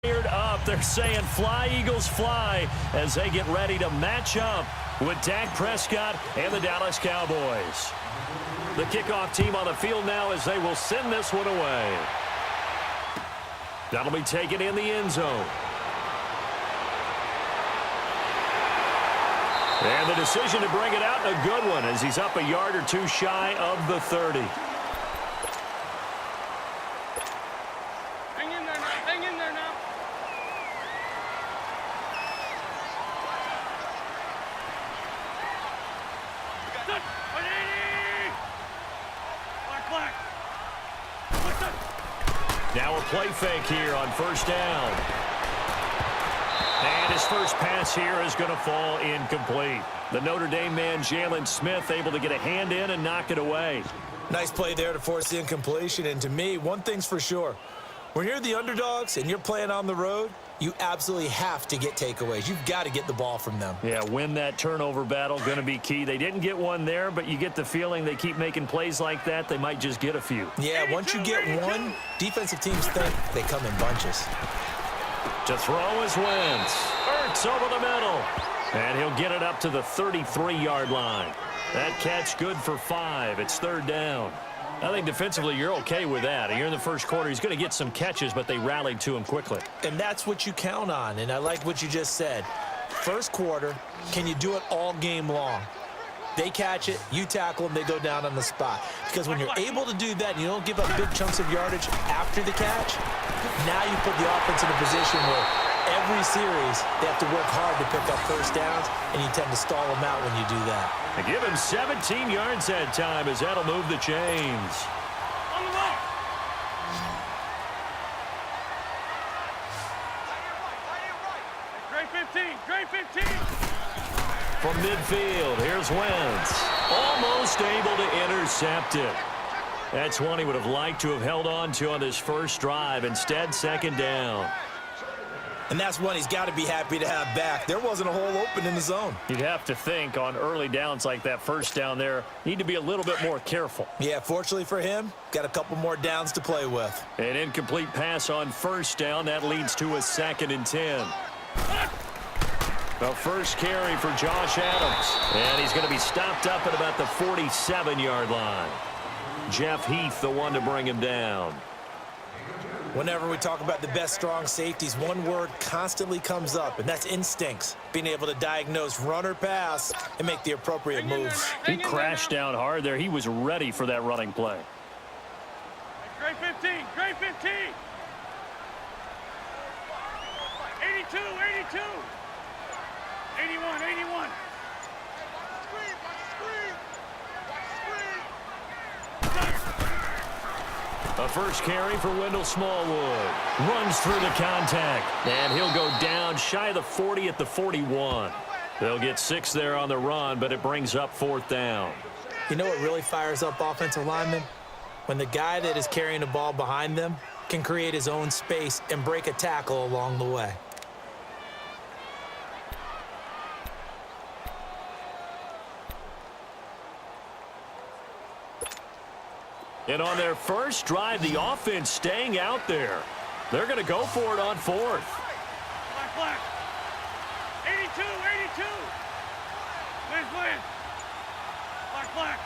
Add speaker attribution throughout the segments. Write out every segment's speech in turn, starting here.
Speaker 1: Fired up. They're saying fly, Eagles, fly as they get ready to match up with Dak Prescott and the Dallas Cowboys. The kickoff team on the field now as they will send this one away. That'll be taken in the end zone. And the decision to bring it out, a good one, as he's up a yard or two shy of the 30.
Speaker 2: Hang in there now. Hang in there now.
Speaker 1: Now a play fake here on first down. And his first pass here is going to fall incomplete. The Notre Dame man, Jalen Smith, able to get a hand in and knock it away.
Speaker 3: Nice play there to force the incompletion. And to me, one thing's for sure. When you're the underdogs and you're playing on the road, you absolutely have to get takeaways. You've got to get the ball from them.
Speaker 1: Yeah, win that turnover battle, going to be key. They didn't get one there, but you get the feeling they keep making plays like that, they might just get a few.
Speaker 3: Yeah, once you get one, defensive teams think they come in bunches.
Speaker 1: To throw is Wentz. Ertz over the middle. And he'll get it up to the 33-yard line. That catch good for 5. It's third down. I think defensively you're okay with that. Here in the first quarter, he's going to get some catches, but they rallied to him quickly.
Speaker 3: And that's what you count on, and I like what you just said. First quarter, can you do it all game long? They catch it, you tackle them, they go down on the spot. Because when you're able to do that and you don't give up big chunks of yardage after the catch, now you put the offense in a position where every series they have to work hard to pick up first downs, and you tend to stall them out when you do that.
Speaker 1: They give him 17 yards that time as that'll move the chains.
Speaker 2: On the ball. Great 15. Great 15.
Speaker 1: From midfield, here's Wentz. Almost able to intercept it. That's one he would have liked to have held on to on this first drive. Instead, second down.
Speaker 3: And that's one he's got to be happy to have back. There wasn't a hole open in the zone.
Speaker 1: You'd have to think on early downs like that first down there, need to be a little bit more careful.
Speaker 3: Yeah, fortunately for him, got a couple more downs to play with.
Speaker 1: An incomplete pass on first down. That leads to a 2nd and 10. The first carry for Josh Adams. And he's going to be stopped up at about the 47-yard line. Jeff Heath, the one to bring him down.
Speaker 3: Whenever we talk about the best strong safeties, one word constantly comes up, and that's instincts. Being able to diagnose run or pass and make the appropriate moves.
Speaker 1: He crashed down hard there. He was ready for that running play.
Speaker 2: Great 15. Great 15. 82. 82. 81. 81.
Speaker 1: A first carry for Wendell Smallwood. Runs through the contact. And he'll go down shy of the 40 at the 41. They'll get 6 there on the run, but it brings up 4th down.
Speaker 3: You know what really fires up offensive linemen? When the guy that is carrying the ball behind them can create his own space and break a tackle along the way.
Speaker 1: And on their first drive, the offense staying out there. They're going to go for it on 4th.
Speaker 2: Black, black. 82. 82. Wins, wins. Black, black.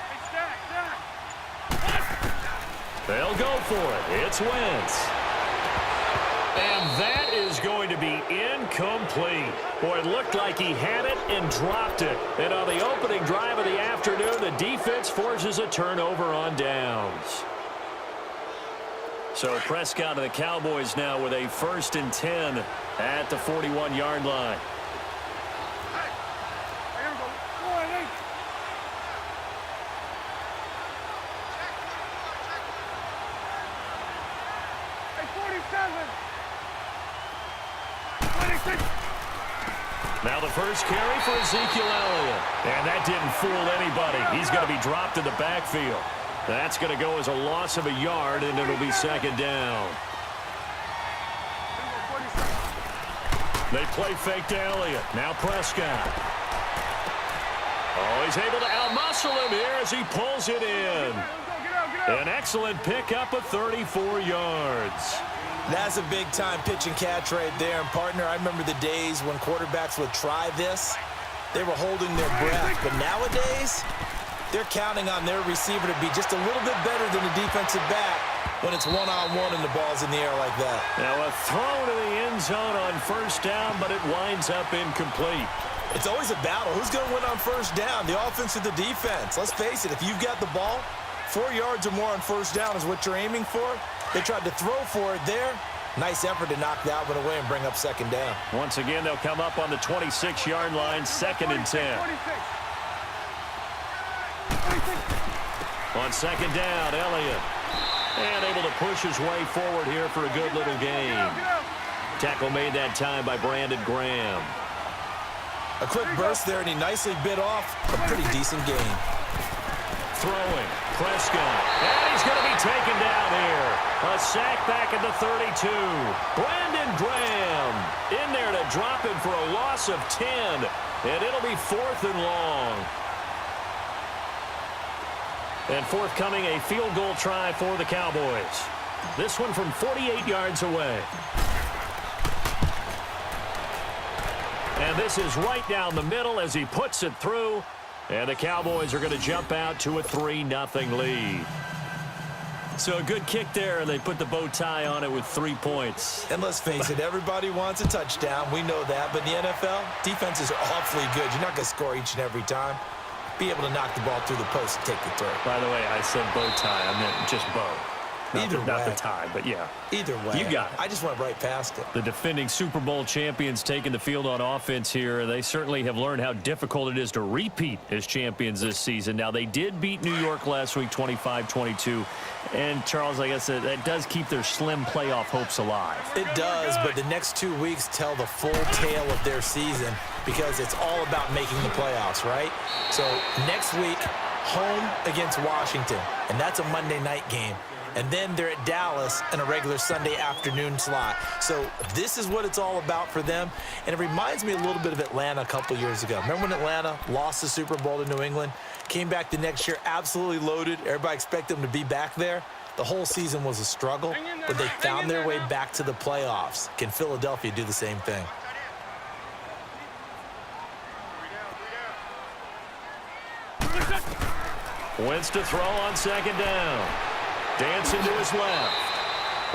Speaker 2: Hey, stack.
Speaker 1: They'll go for it. It's Wentz. And that is going to be incomplete. Boy, it looked like he had it and dropped it. And on the opening drive of the afternoon, the defense forces a turnover on downs. So Prescott and the Cowboys now with a 1st and 10 at the 41-yard line.
Speaker 2: Here we go. 4-8. Hey, 47. 26.
Speaker 1: Now the first carry for Ezekiel Elliott. And that didn't fool anybody. He's going to be dropped in the backfield. That's going to go as a loss of a yard, and it'll be 2nd down. They play fake to Elliott. Now Prescott. Oh, he's able to outmuscle him here as he pulls it in. An excellent pickup of 34 yards.
Speaker 3: That's a big-time pitch and catch right there. And, partner, I remember the days when quarterbacks would try this. They were holding their breath. But nowadays, they're counting on their receiver to be just a little bit better than the defensive back when it's one-on-one and the ball's in the air like that.
Speaker 1: Now a throw to the end zone on first down, but it winds up incomplete.
Speaker 3: It's always a battle. Who's going to win on first down, the offense or the defense? Let's face it, if you've got the ball, 4 yards or more on first down is what you're aiming for. They tried to throw for it there. Nice effort to knock that one away and bring up second down.
Speaker 1: Once again, they'll come up on the 26-yard line, 2nd and 10. On second down, Elliott. And able to push his way forward here for a good little gain. Tackle made that time by Brandon Graham.
Speaker 3: A quick burst there, and he nicely bit off a pretty decent gain.
Speaker 1: Throwing, Prescott. And he's going to be taken down here. A sack back at the 32. Brandon Graham in there to drop him for a loss of 10. And it'll be 4th and long. And forthcoming, a field goal try for the Cowboys. This one from 48 yards away. And this is right down the middle as he puts it through. And the Cowboys are going to jump out to a 3-0 lead. So a good kick there, and they put the bow tie on it with 3 points.
Speaker 3: And let's face it, everybody wants a touchdown. We know that. But in the NFL, defenses are awfully good. You're not going to score each and every time. Be able to knock the ball through the post and take the throw.
Speaker 1: By the way, I said bow tie. I meant just bow. Not the tie, but yeah.
Speaker 3: Either way.
Speaker 1: You got it.
Speaker 3: I just went right past it.
Speaker 1: The defending Super Bowl champions taking the field on offense here. They certainly have learned how difficult it is to repeat as champions this season. Now, they did beat New York last week 25-22. And, Charles, I guess that does keep their slim playoff hopes alive.
Speaker 3: It does, but the next 2 weeks tell the full tale of their season because it's all about making the playoffs, right? So next week, home against Washington, and that's a Monday night game. And then they're at Dallas in a regular Sunday afternoon slot. So this is what it's all about for them. And it reminds me a little bit of Atlanta a couple years ago. Remember when Atlanta lost the Super Bowl to New England? Came back the next year absolutely loaded. Everybody expected them to be back there. The whole season was a struggle, but they found their way back to the playoffs. Can Philadelphia do the same thing?
Speaker 1: Wentz to throw on second down. Dancing to his left.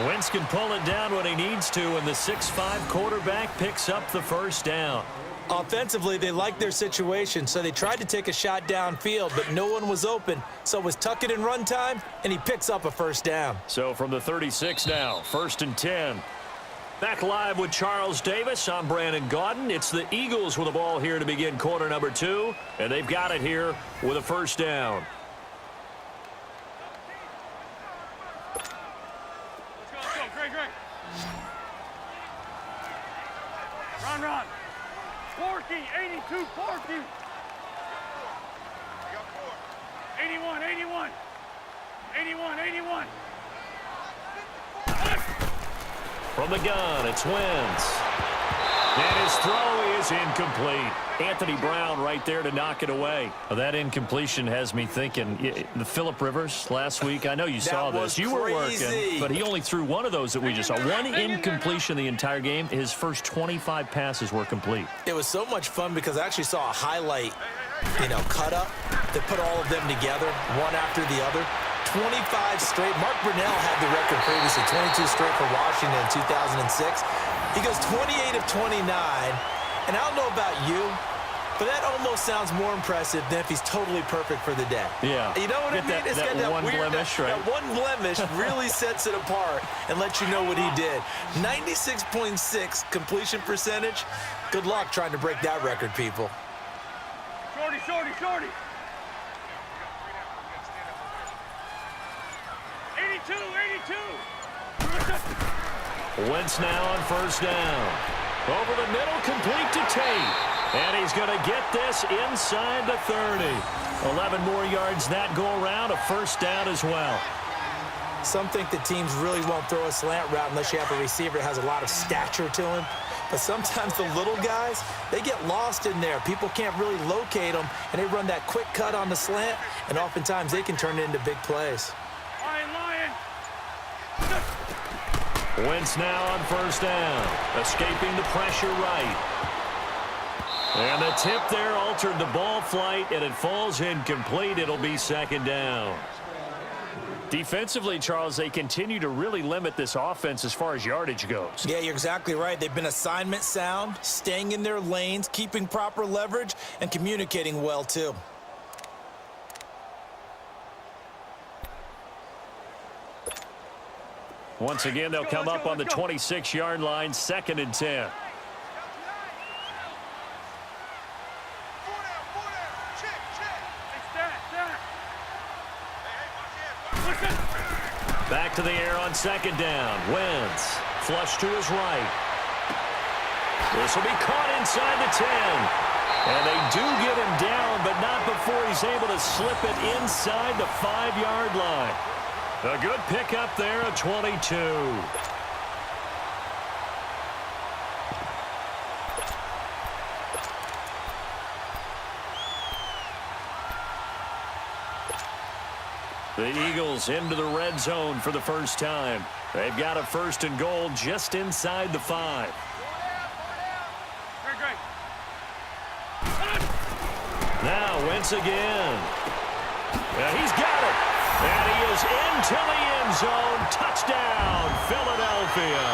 Speaker 1: Wentz can pull it down when he needs to, and the 6'5" quarterback picks up the first down.
Speaker 3: Offensively, they liked their situation, so they tried to take a shot downfield, but no one was open. So it was tuck it in run time, and he picks up a first down.
Speaker 1: So from the 36 now, 1st and 10. Back live with Charles Davis. I'm Brandon Gaudin. It's the Eagles with the ball here to begin quarter number 2, and they've got it here with a first down.
Speaker 2: Run. Porky, 82, Porky. 81. 81.
Speaker 1: From the gun, it's Wentz. And his throw is incomplete. Anthony Brown right there to knock it away. Well, that incompletion has me thinking, the Phillip Rivers last week, I know you saw this. You were working, but he only threw one of those that we just saw. One incompletion the entire game. His first 25 passes were complete.
Speaker 3: It was so much fun because I actually saw a highlight, cut up that put all of them together, one after the other. 25 straight. Mark Brunell had the record previously, 22 straight for Washington in 2006. He goes 28 of 29, and I don't know about you, but that almost sounds more impressive than if he's totally perfect for the day.
Speaker 1: Yeah.
Speaker 3: You know what I mean?
Speaker 1: It's got that one weird, blemish, right?
Speaker 3: That one blemish really sets it apart and lets you know what he did. 96.6 completion percentage. Good luck trying to break that record, people.
Speaker 2: Shorty. 82.
Speaker 1: Wentz now on first down. Over the middle, complete to Tate. And he's going to get this inside the 30. 11 more yards that go around, a first down as well.
Speaker 3: Some think the teams really won't throw a slant route unless you have a receiver that has a lot of stature to him. But sometimes the little guys, they get lost in there. People can't really locate them, and they run that quick cut on the slant, and oftentimes they can turn it into big plays.
Speaker 2: Lion.
Speaker 1: Wentz now on first down, escaping the pressure right. And the tip there altered the ball flight, and it falls incomplete. It'll be second down. Defensively, Charles, they continue to really limit this offense as far as yardage goes.
Speaker 3: Yeah, you're exactly right. They've been assignment sound, staying in their lanes, keeping proper leverage, and communicating well, too.
Speaker 1: Once again, they'll come up on the 26-yard line, 2nd and 10. Back to the air on 2nd down. Wentz, flush to his right. This will be caught inside the 10. And they do get him down, but not before he's able to slip it inside the 5-yard line. A good pickup there, a 22. The Eagles into the red zone for the first time. They've got a 1st and goal just inside the 5.
Speaker 2: Great.
Speaker 1: Now Wentz again. He's got it. And he is into the end zone. Touchdown, Philadelphia.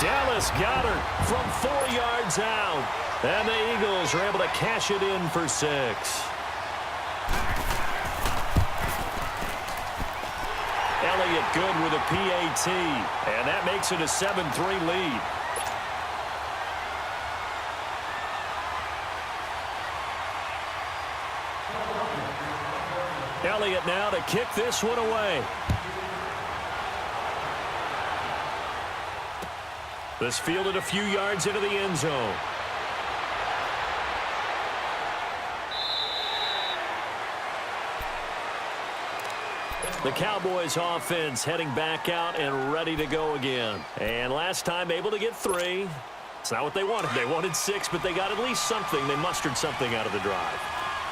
Speaker 1: Dallas Goedert from 4 yards out. And the Eagles are able to cash it in for 6. Elliott good with a PAT. And that makes it a 7-3 lead. Elliott now to kick this one away. This fielded a few yards into the end zone. The Cowboys offense heading back out and ready to go again. And last time able to get 3. It's not what they wanted. They wanted 6, but they got at least something. They mustered something out of the drive.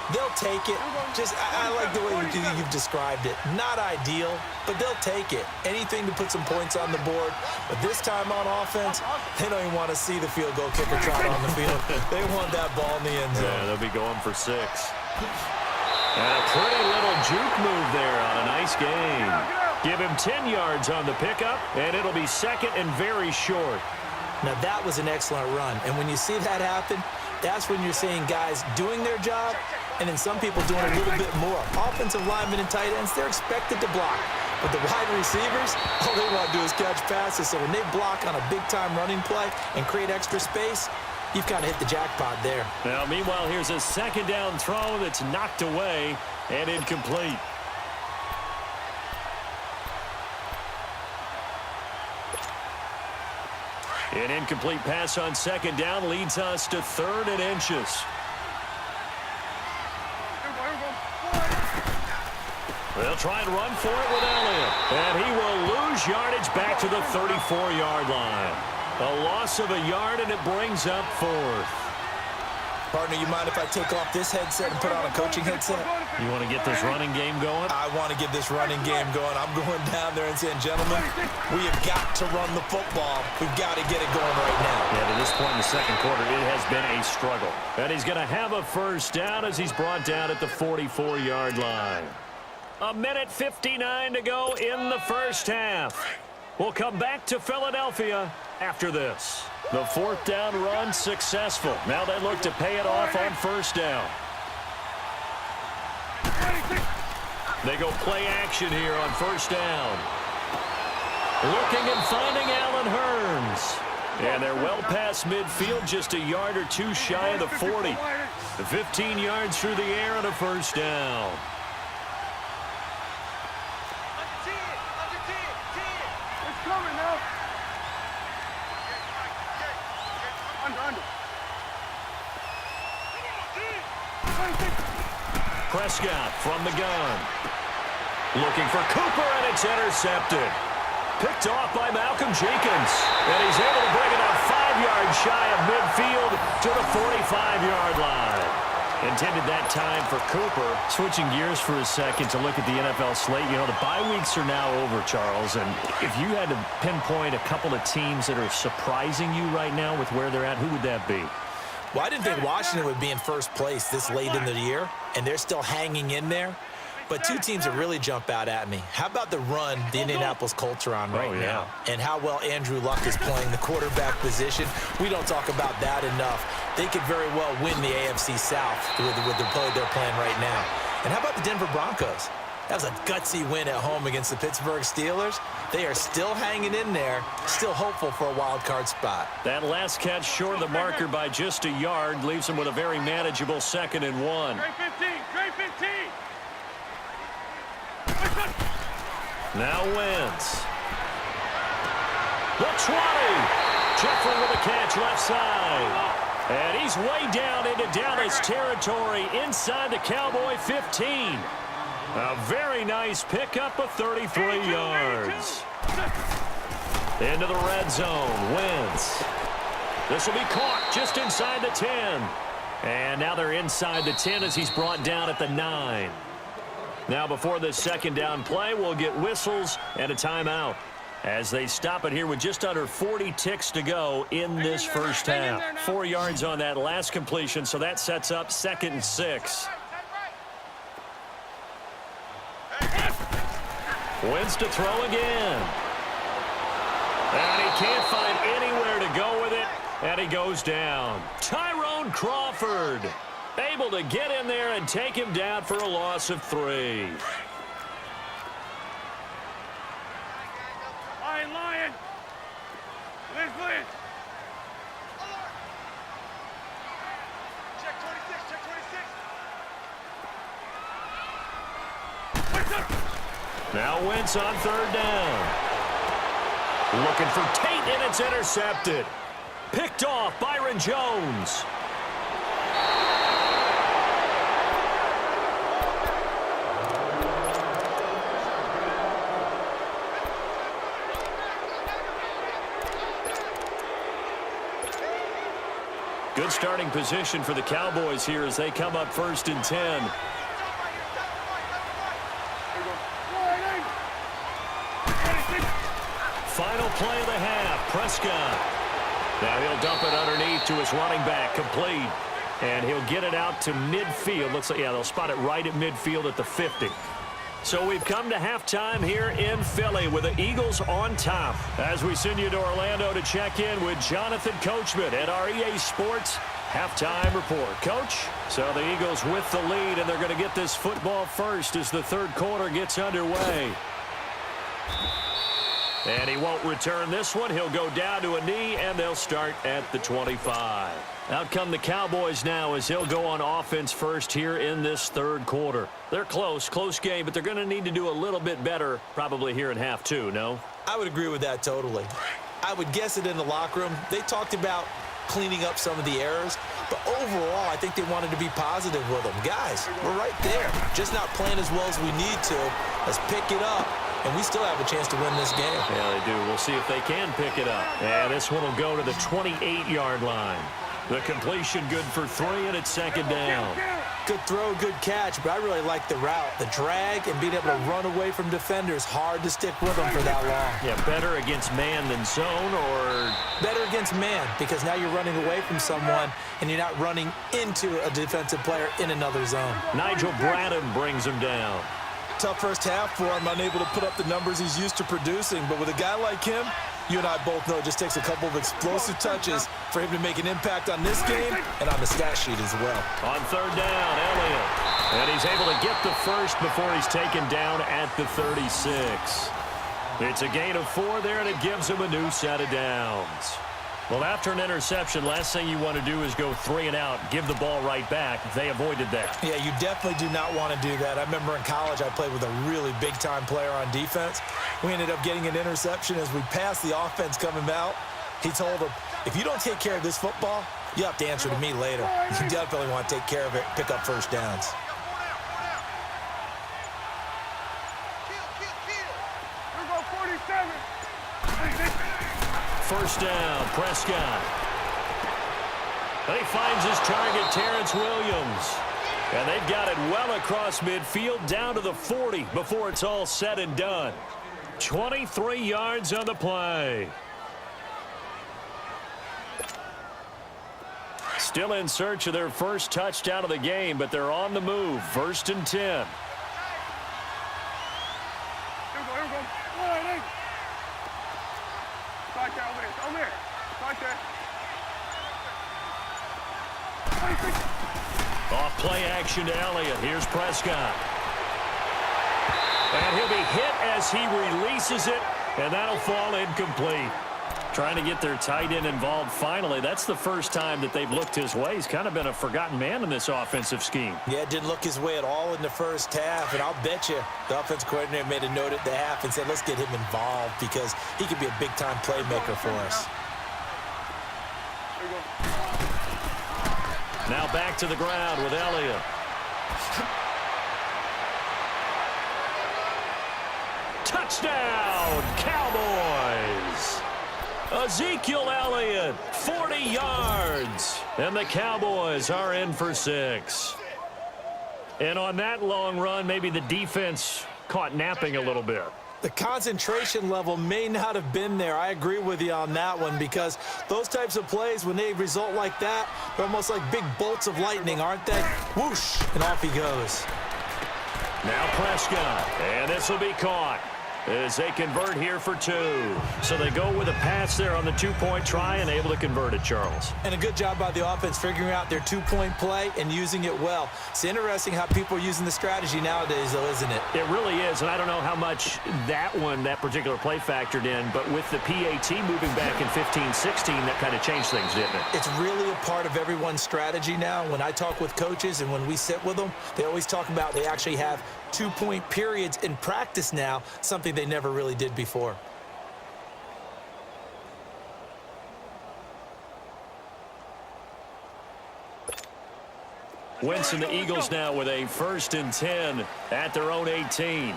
Speaker 3: They'll take it. I like the way you've described it. Not ideal, but they'll take it. Anything to put some points on the board. But this time on offense, they don't even want to see the field goal kicker trot on the field. They want that ball in the end zone.
Speaker 1: Yeah, they'll be going for 6. And a pretty little juke move there on a nice game. Give him 10 yards on the pickup, and it'll be 2nd and very short.
Speaker 3: Now, that was an excellent run. And when you see that happen, that's when you're seeing guys doing their job and then some people doing a little bit more. Offensive linemen and tight ends, they're expected to block. But the wide receivers, all they want to do is catch passes. So when they block on a big-time running play and create extra space, you've kind of hit the jackpot there.
Speaker 1: Now, meanwhile, here's a 2nd down throw that's knocked away and incomplete. An incomplete pass on 2nd down leads us to 3rd and inches. They'll try and run for it with Elliott. And he will lose yardage back to the 34-yard line. A loss of a yard, and it brings up 4th.
Speaker 3: Partner, you mind if I take off this headset and put on a coaching headset?
Speaker 1: You want to get this running game going?
Speaker 3: I want to get this running game going. I'm going down there and saying, gentlemen, we have got to run the football. We've got to get it going right now.
Speaker 1: Yeah, to this point in the 2nd quarter, it has been a struggle. And he's going to have a 1st down as he's brought down at the 44-yard line. 1:59 to go in the 1st half. We'll come back to Philadelphia after this. The 4th down run successful. Now they look to pay it off on 1st down. They go play action here on 1st down. Looking and finding Allen Hurns. And they're well past midfield, just a yard or 2 shy of the 40. The 15 yards through the air and a 1st down. Prescott from the gun. Looking for Cooper, and it's intercepted. Picked off by Malcolm Jenkins. And he's able to bring it up 5 yards shy of midfield to the 45-yard line. Intended that time for Cooper. Switching gears for a second to look at the NFL slate. You know, the bye weeks are now over, Charles. And if you had to pinpoint a couple of teams that are surprising you right now with where they're at, who would that be?
Speaker 3: Well, I didn't think Washington would be in first place this late in the year, and they're still hanging in there. But two teams that really jump out at me. How about the run the Indianapolis Colts are on right now? And how well Andrew Luck is playing the quarterback position. We don't talk about that enough. They could very well win the AFC South with the play they're playing right now. And how about the Denver Broncos? That was a gutsy win at home against the Pittsburgh Steelers. They are still hanging in there, still hopeful for a wild card spot.
Speaker 1: That last catch short of the marker by just a yard leaves them with a very manageable 2nd and 1.
Speaker 2: Trey 15, Trey 15.
Speaker 1: Now Wentz. The 20. Jeffrey with a catch left side. And he's way down into Dallas territory inside the Cowboy 15. A very nice pickup of 33 yards. Into the red zone. Wentz. This will be caught just inside the 10. And now they're inside the 10 as he's brought down at the 9. Now before this second down play, we'll get whistles and a timeout as they stop it here with just under 40 ticks to go in this first half. 4 yards on that last completion, so that sets up 2nd and 6. Wentz to throw again. And he can't find anywhere to go with it, and he goes down. Tyrone Crawford able to get in there and take him down for a loss of 3.
Speaker 2: Lion. Liz. Check 26.
Speaker 1: Now Wentz on 3rd down. Looking for Tate, and it's intercepted. Picked off Byron Jones. Good starting position for the Cowboys here as they come up 1st and 10. Final play of the half. Prescott. Now he'll dump it underneath to his running back. Complete. And he'll get it out to midfield. Looks like, yeah, they'll spot it right at midfield at the 50. So we've come to halftime here in Philly with the Eagles on top. As we send you to Orlando to check in with Jonathan Coachman at our EA Sports halftime report. Coach, so the Eagles with the lead, and they're going to get this football first as the 3rd quarter gets underway. And he won't return this one. He'll go down to a knee, and they'll start at the 25. Out come the Cowboys now as he'll go on offense first here in this 3rd quarter. They're close game, but they're going to need to do a little bit better probably here in half 2, no?
Speaker 3: I would agree with that totally. I would guess it in the locker room. They talked about cleaning up some of the errors, but overall, I think they wanted to be positive with them. Guys, we're right there. Just not playing as well as we need to. Let's pick it up, and we still have a chance to win this game.
Speaker 1: Yeah, they do. We'll see if they can pick it up. And this one will go to the 28-yard line. The completion good for 3, and it's 2nd down.
Speaker 3: Good throw, good catch, but I really like the route. The drag and being able to run away from defenders, hard to stick with them for that long.
Speaker 1: Yeah, better against man than zone, or?
Speaker 3: Better against man, because now you're running away from someone, and you're not running into a defensive player in another zone.
Speaker 1: Nigel Bradham brings him down.
Speaker 3: Tough first half for him, unable to put up the numbers he's used to producing, but with a guy like him, you and I both know it just takes a couple of explosive touches for him to make an impact on this game and on the stat sheet as well.
Speaker 1: On 3rd down, Elliott. And he's able to get the first before he's taken down at the 36. It's a gain of 4 there, and it gives him a new set of downs. Well, after an interception, last thing you want to do is go 3 and out, give the ball right back. They avoided that.
Speaker 3: Yeah, you definitely do not want to do that. I remember in college I played with a really big-time player on defense. We ended up getting an interception as we passed the offense coming out. He told him, if you don't take care of this football, you have to answer to me later. You definitely want to take care of it, pick up first downs.
Speaker 2: Here go 47.
Speaker 1: 1st down, Prescott. And he finds his target, Terrence Williams. And they've got it well across midfield down to the 40 before it's all said and done. 23 yards on the play. Still in search of their first touchdown of the game, but they're on the move. 1st and 10.
Speaker 2: Here we go, here we go. All right, hey. Right there, over there, over there. Right there.
Speaker 1: Off play action to Elliott. Here's Prescott. And he'll be hit as he releases it, and that'll fall incomplete. Trying to get their tight end involved finally. That's the first time that they've looked his way. He's kind of been a forgotten man in this offensive scheme.
Speaker 3: Yeah, it didn't look his way at all in the first half, and I'll bet you the offensive coordinator made a note at the half and said, let's get him involved because he could be a big-time playmaker for us.
Speaker 2: There you go.
Speaker 1: Now back to the ground with Elliott. Touchdown, Cowboys! Ezekiel Elliott, 40 yards. And the Cowboys are in for 6. And on that long run, maybe the defense caught napping a little bit.
Speaker 3: The concentration level may not have been there. I agree with you on that one because those types of plays, when they result like that, they're almost like big bolts of lightning, aren't they? Whoosh, and off he goes.
Speaker 1: Now Prescott, and this will be caught as they convert here for 2. So they go with a pass there on the 2-point try and able to convert it, Charles.
Speaker 3: And a good job by the offense figuring out their 2-point play and using it well. It's interesting how people are using the strategy nowadays, though, isn't it?
Speaker 1: It really is, and I don't know how much that particular play factored in, but with the PAT moving back in 15-16, that kind of changed things, didn't it?
Speaker 3: It's really a part of everyone's strategy now. When I talk with coaches and when we sit with them, they always talk about they actually have 2-point periods in practice now, something they never really did before.
Speaker 1: Wentz and the Eagles now with a 1st and 10 at their own 18.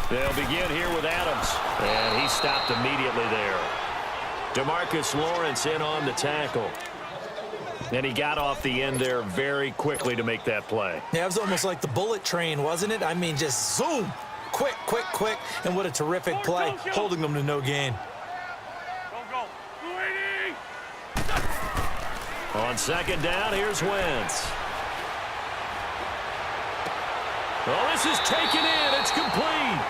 Speaker 1: They'll begin here with Adams, and he stopped immediately there. DeMarcus Lawrence in on the tackle. And he got off the end there very quickly to make that play.
Speaker 3: Yeah, it was almost like the bullet train, wasn't it? I mean, just zoom, quick, quick, quick, and what a terrific play, holding them to no gain.
Speaker 2: Go. 280.
Speaker 1: On 2nd down, here's Wentz. Oh, this is taken in. It's complete.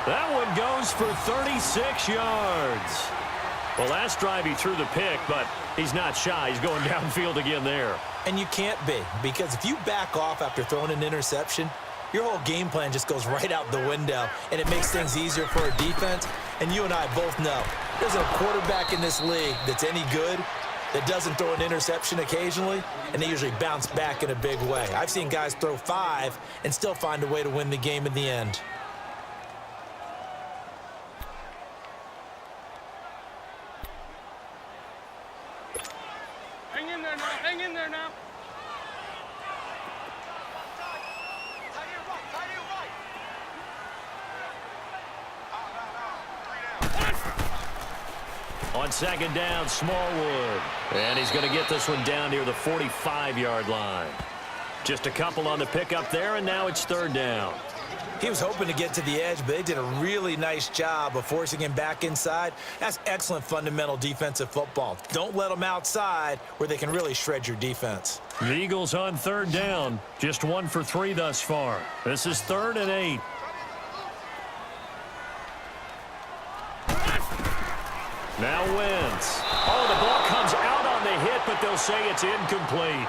Speaker 1: That one goes for 36 yards. Well, last drive he threw the pick, but he's not shy. He's going downfield again there.
Speaker 3: And you can't be, because if you back off after throwing an interception, your whole game plan just goes right out the window, and it makes things easier for a defense. And you and I both know there's a quarterback in this league that's any good that doesn't throw an interception occasionally, and they usually bounce back in a big way. I've seen guys throw 5 and still find a way to win the game in the end.
Speaker 2: Hang in there now.
Speaker 1: On 2nd down, Smallwood. And he's going to get this one down near the 45-yard line. Just a couple on the pickup there, and now it's 3rd down.
Speaker 3: He was hoping to get to the edge, but they did a really nice job of forcing him back inside. That's excellent fundamental defensive football. Don't let them outside where they can really shred your defense.
Speaker 1: The Eagles on 3rd down. Just 1 for 3 thus far. This is 3rd and 8. Now Wentz. Oh, the ball comes out on the hit, but they'll say it's incomplete.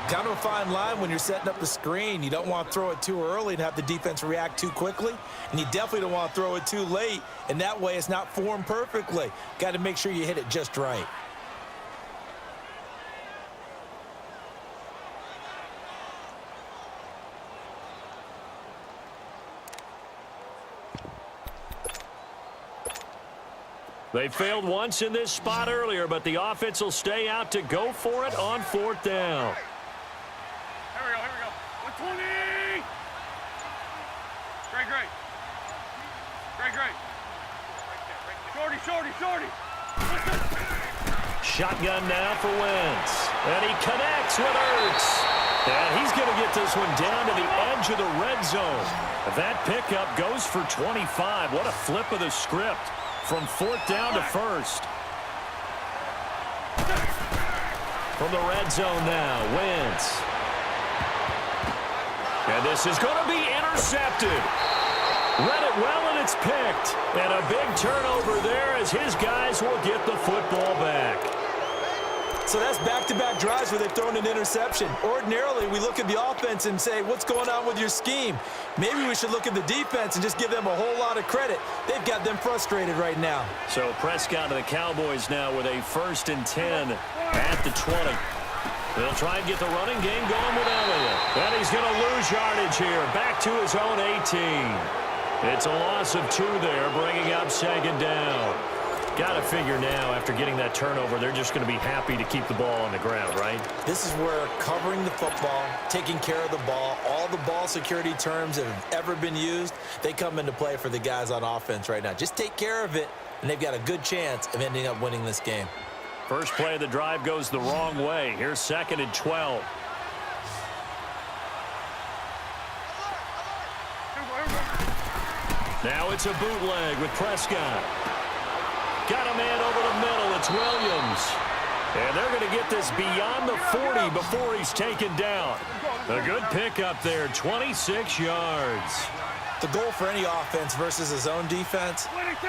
Speaker 3: Kind of a fine line when you're setting up the screen. You don't want to throw it too early and have the defense react too quickly. And you definitely don't want to throw it too late. And that way it's not formed perfectly. Got to make sure you hit it just right.
Speaker 1: They failed once in this spot earlier, but the offense will stay out to go for it on 4th down.
Speaker 2: Here we go. 120. Great. Shorty.
Speaker 1: Shotgun now for Wentz. And he connects with Ertz. And he's going to get this one down to the edge of the red zone. That pickup goes for 25. What a flip of the script from 4th down to 1st. From the red zone now, Wentz. And this is going to be intercepted. Read it well, and it's picked. And a big turnover there as his guys will get the football back.
Speaker 3: So that's back-to-back drives where they've thrown an interception. Ordinarily, we look at the offense and say, what's going on with your scheme? Maybe we should look at the defense and just give them a whole lot of credit. They've got them frustrated right now.
Speaker 1: So Prescott and the Cowboys now with a 1st and 10 at the 20. They'll try and get the running game going with Elliott. And he's going to lose yardage here. Back to his own 18. It's a loss of 2 there, bringing up 2nd down. Got to figure now, after getting that turnover, they're just going to be happy to keep the ball on the ground, right?
Speaker 3: This is where covering the football, taking care of the ball, all the ball security terms that have ever been used, they come into play for the guys on offense right now. Just take care of it, and they've got a good chance of ending up winning this game.
Speaker 1: First play of the drive goes the wrong way. Here's 2nd and 12. Now it's a bootleg with Prescott. Got a man over the middle. It's Williams. And they're going to get this beyond the 40 before he's taken down. A good pickup there, 26 yards.
Speaker 3: The goal for any offense versus his own defense,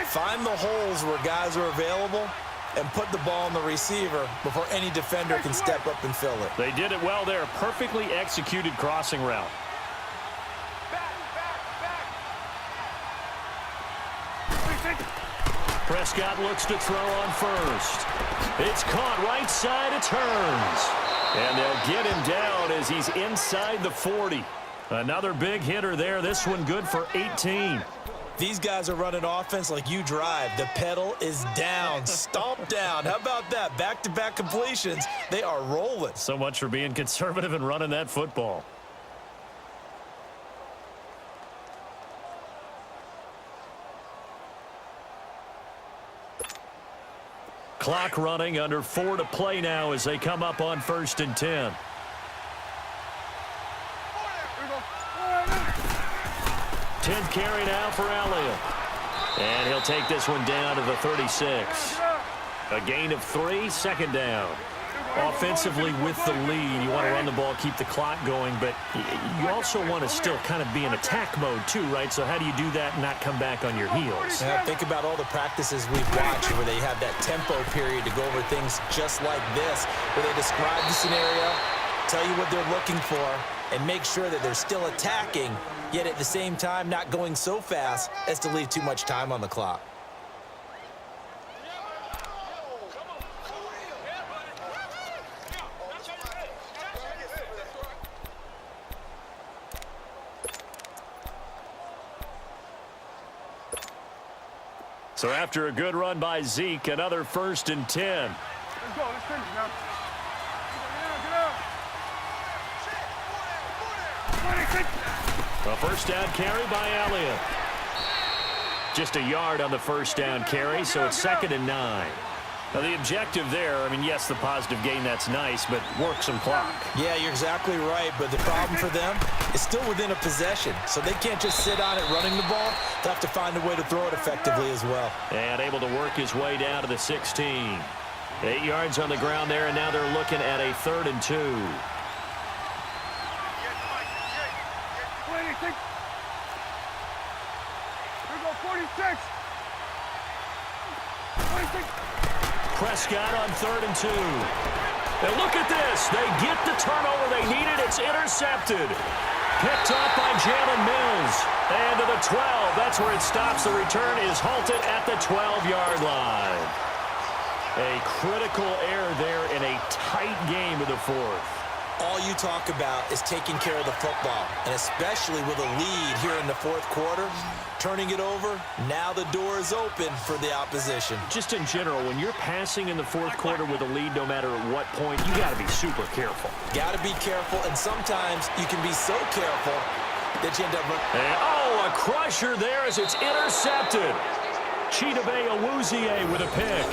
Speaker 3: find the holes where guys are available and put the ball on the receiver before any defender can step up and fill it.
Speaker 1: They did it well there. Perfectly executed crossing route. Prescott looks to throw on first. It's caught right side. It turns. And they'll get him down as he's inside the 40. Another big hitter there. This one good for 18.
Speaker 3: These guys are running offense like you drive. The pedal is down. Stomp down. How about that? Back-to-back completions. They are rolling.
Speaker 1: So much for being conservative and running that football. Clock running, under 4 to play now as they come up on 1st and 10. Tenth carry now for Elliott. And he'll take this one down to the 36. A gain of 3, 2nd down. Offensively with the lead, you want to run the ball, keep the clock going, but you also want to still kind of be in attack mode too, right? So how do you do that and not come back on your heels?
Speaker 3: Yeah, think about all the practices we've watched where they have that tempo period to go over things just like this, where they describe the scenario, tell you what they're looking for, and make sure that they're still attacking, yet at the same time not going so fast as to leave too much time on the clock.
Speaker 1: So after a good run by Zeke, another 1st and 10.
Speaker 2: Let's go. Let's finish now. Get out.
Speaker 1: A first down carry by Elliott. Just a yard on the first down carry, so it's 2nd and 9. Now the objective there, I mean, yes, the positive gain, that's nice, but work some clock.
Speaker 3: Yeah, you're exactly right, but the problem for them is still within a possession, so they can't just sit on it running the ball. They'll have to find a way to throw it effectively as well.
Speaker 1: And able to work his way down to the 16. 8 yards on the ground there, and now they're looking at a 3rd and 2.
Speaker 2: 26. Here we go, 46. 26.
Speaker 1: Prescott on 3rd and 2. And look at this. They get the turnover they needed. It's intercepted. Picked up by Jalen Mills. And to the 12. That's where it stops. The return is halted at the 12-yard line. A critical error there in a tight game of the 4th.
Speaker 3: All you talk about is taking care of the football, and especially with a lead here in the 4th quarter, turning it over, now the door is open for the opposition.
Speaker 1: Just in general, when you're passing in the 4th quarter with a lead, no matter at what point, you got to be super careful.
Speaker 3: Got to be careful, and sometimes you can be so careful that you end up...
Speaker 1: a crusher there as it's intercepted. Chidobe Awuzie with a pick.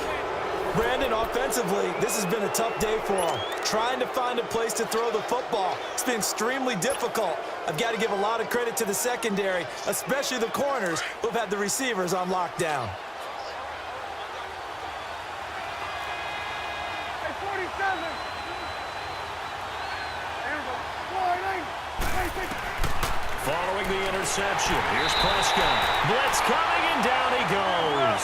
Speaker 3: Brandon, offensively, this has been a tough day for him. Trying to find a place to throw the football. It's been extremely difficult. I've got to give a lot of credit to the secondary, especially the corners who've had the receivers on lockdown.
Speaker 2: Hey, 47. Here we go. Sliding.
Speaker 1: Following the interception, here's Prescott. Blitz coming, and down he goes.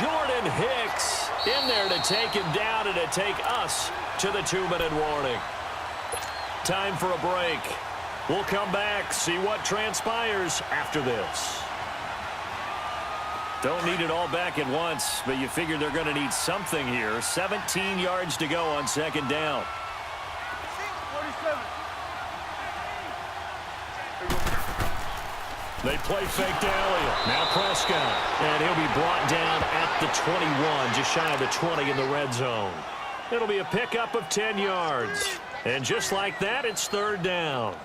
Speaker 1: Jordan Hicks in there to take him down and to take us to the 2-minute warning. Time for a break. We'll come back, see what transpires after this. Don't need it all back at once, but you figure they're going to need something here. 17 yards to go on second down.
Speaker 2: 47.
Speaker 1: They play fake to Elliott. Now Prescott. And he'll be brought down at the 21, just shy of the 20 in the red zone. It'll be a pickup of 10 yards. And just like that, it's third down.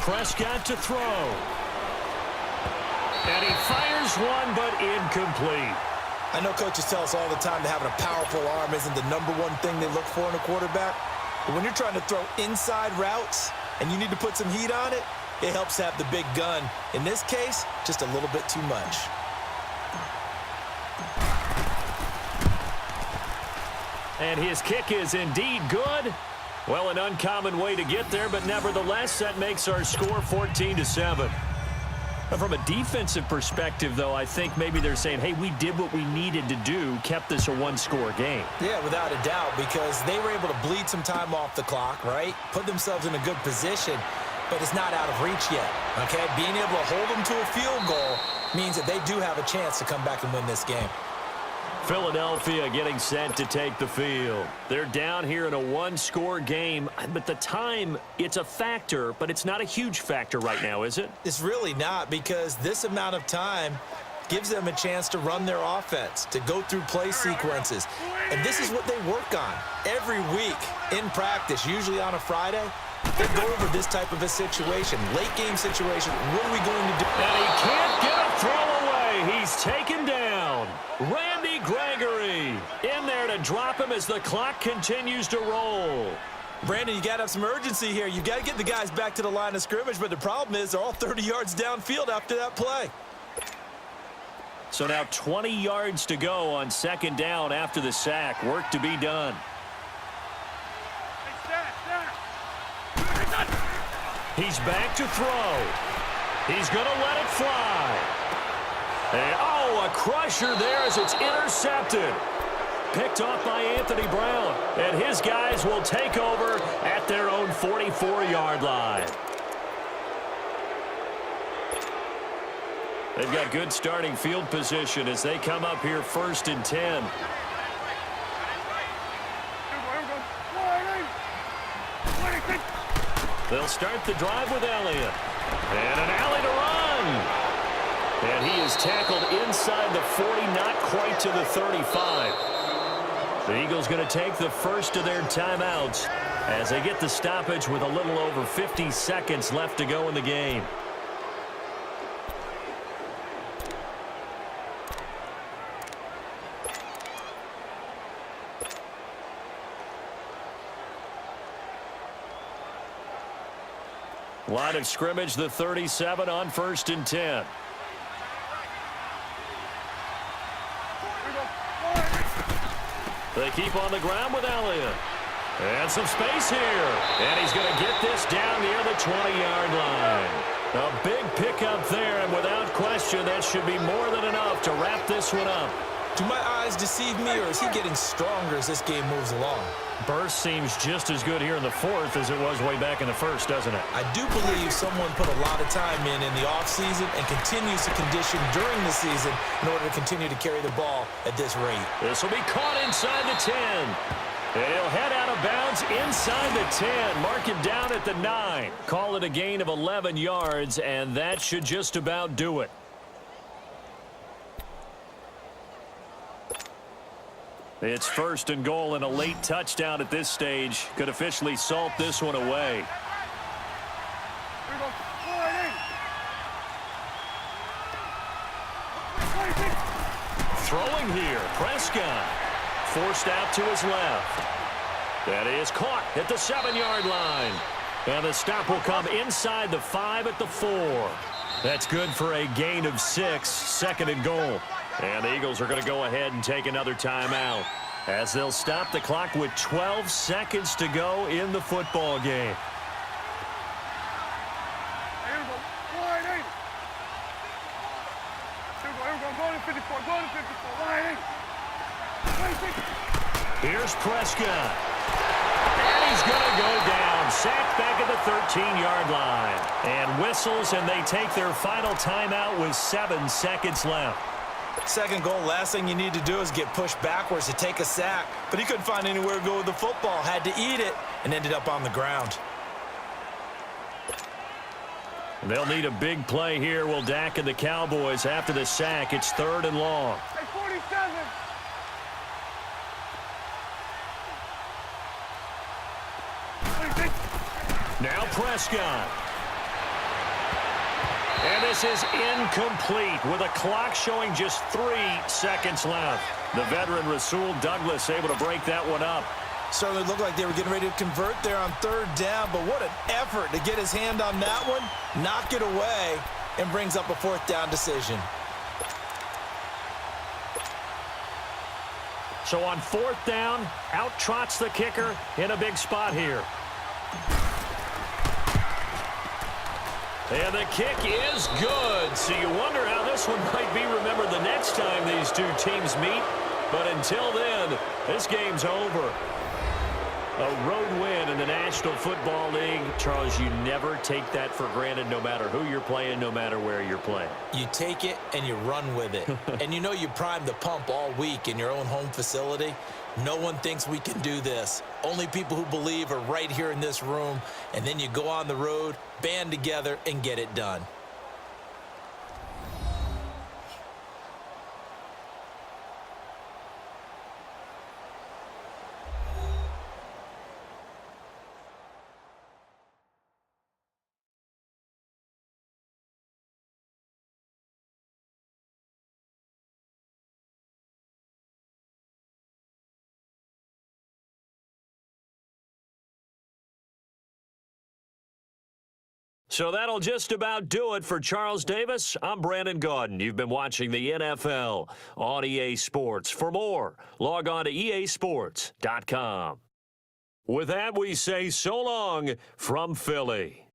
Speaker 1: Prescott to throw. And he fires one, but incomplete.
Speaker 3: I know coaches tell us all the time that having a powerful arm isn't the number one thing they look for in a quarterback. But when you're trying to throw inside routes and you need to put some heat on it, it helps have the big gun. In this case, just a little bit too much.
Speaker 1: And his kick is indeed good. Well, an uncommon way to get there, but nevertheless, that makes our score 14-7. From a defensive perspective, though, I think maybe they're saying, hey, we did what we needed to do, kept this a one-score game.
Speaker 3: Yeah, without a doubt, because they were able to bleed some time off the clock, right? Put themselves in a good position, but it's not out of reach yet, okay? Being able to hold them to a field goal means that they do have a chance to come back and win this game.
Speaker 1: Philadelphia getting set to take the field. They're down here in a one-score game, but the time, it's a factor, but it's not a huge factor right now, is it?
Speaker 3: It's really not, because this amount of time gives them a chance to run their offense, to go through play sequences. And this is what they work on every week in practice, usually on a Friday. They go over this type of a situation, late-game situation. What are we going to do?
Speaker 1: And he can't get a throw away. He's taken down. Randy Gregory in there to drop him as the clock continues to roll.
Speaker 3: Brandon, you got to have some urgency here. You got to get the guys back to the line of scrimmage, but the problem is they're all 30 yards downfield after that play.
Speaker 1: So now 20 yards to go on second down after the sack. Work to be done. He's back to throw. He's going to let it fly. And, a crusher there as it's intercepted. Picked off by Anthony Brown. And his guys will take over at their own 44-yard line. They've got good starting field position as they come up here 1st and 10. They'll start the drive with Elliott. And an alley to run. And he is tackled inside the 40, not quite to the 35. The Eagles going to take the first of their timeouts as they get the stoppage with a little over 50 seconds left to go in the game. Line of scrimmage, the 37 on 1st and 10. They keep on the ground with Elliott. And some space here. And he's going to get this down near the 20-yard line. A big pickup there, and without question, that should be more than enough to wrap this one up.
Speaker 3: Do my eyes deceive me, or is he getting stronger as this game moves along?
Speaker 1: Burst seems just as good here in the 4th as it was way back in the 1st, doesn't it?
Speaker 3: I do believe someone put a lot of time in the offseason and continues to condition during the season in order to continue to carry the ball at this rate.
Speaker 1: This will be caught inside the 10. And he'll head out of bounds inside the 10. Mark him down at the 9. Call it a gain of 11 yards, and that should just about do it. It's 1st and goal, and a late touchdown at this stage could officially salt this one away.
Speaker 2: Here we go. 4-8.
Speaker 1: Throwing here, Prescott. Forced out to his left. That is caught at the 7-yard line. And the stop will come inside the 5 at the 4. That's good for a gain of 6, 2nd and goal. And the Eagles are going to go ahead and take another timeout as they'll stop the clock with 12 seconds to go in the football game.
Speaker 2: Here we go. 4-8. Here we go. Go to 54. Go to 54. 1-8.
Speaker 1: Here's Prescott. And he's going to go down. Sacked back at the 13-yard line. And whistles, and they take their final timeout with 7 seconds left.
Speaker 3: 2nd goal, last thing you need to do is get pushed backwards to take a sack. But he couldn't find anywhere to go with the football. Had to eat it and ended up on the ground.
Speaker 1: They'll need a big play here, will Dak and the Cowboys after the sack. It's 3rd and long.
Speaker 2: Hey, 47.
Speaker 1: Now Prescott. And this is incomplete with a clock showing just 3 seconds left. The veteran Rasul Douglas able to break that one up.
Speaker 3: Certainly looked like they were getting ready to convert there on 3rd down, but what an effort to get his hand on that one, knock it away, and brings up a 4th down decision.
Speaker 1: So on 4th down, out trots the kicker in a big spot here. And the kick is good. So you wonder how this one might be remembered the next time these two teams meet. But until then, this game's over. A road win in the National Football League. Charles, you never take that for granted no matter who you're playing, no matter where you're playing.
Speaker 3: You take it and you run with it. And you know you primed the pump all week in your own home facility. No one thinks we can do this. Only people who believe are right here in this room. And then you go on the road, band together, and get it done.
Speaker 1: So that'll just about do it for Charles Davis. I'm Brandon Gaudin. You've been watching the NFL on EA Sports. For more, log on to easports.com. With that, we say so long from Philly.